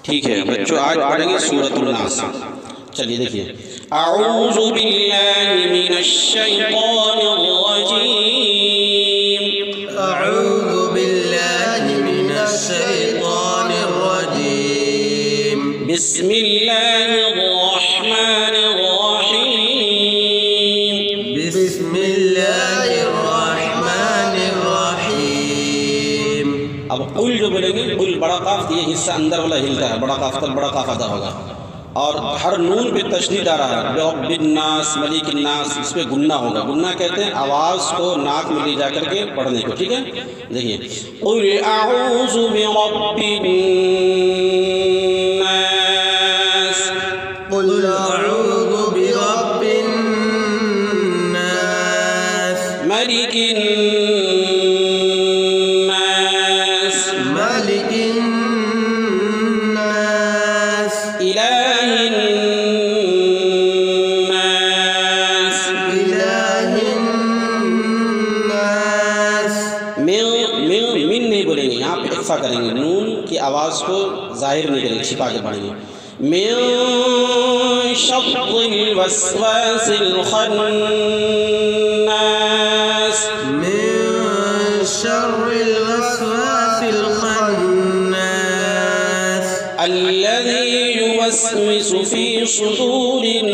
ठीक है बच्चों, आज पढ़ेंगे सूरतुन्नास। चलिए देखिए, अऊज़ु बिल्लाहि मिनश शैतानिर रजीम, अऊज़ु बिल्लाहि मिनश शैतानिर रजीम, बिस्मिल्लाहिर रहमानिर रहीम, बिस्मिल्लाहिर रहमानिर रहीम। अब कुल जो बोलेंगे, कुल बड़ा काफ, ये हिस्सा अंदर वाला हिलता है, बड़ा काफ तक बड़ा काफ अदा होगा, और हर नून पे तशदीद आ रहा है। बिन्नास, मलिकिन्नास, इस पे गुन्ना होगा। गुन्ना कहते हैं आवाज़ को नाक में ले जा करके पढ़ने को, ठीक है। देखिए, कुल अऊज़ु बिरब्बिन्नास, कुल अऊज़ु बिरब्बिन्नास, मलिकिन्नास, मलिकिन्नास, इलाहिन्नास, इलाहिन्नास। मिन नहीं बोलेंगे, यहाँ पे इख्फा करेंगे, नून की आवाज़ को जाहिर नहीं करेंगे, छिपा के पढ़ेंगे। मिन शर्रिल वस्वासिल खन्नास, मिन शर्रिल वस्वासिल खन्नास, अल्लज़ी युवस्विसु फी सुदूरिन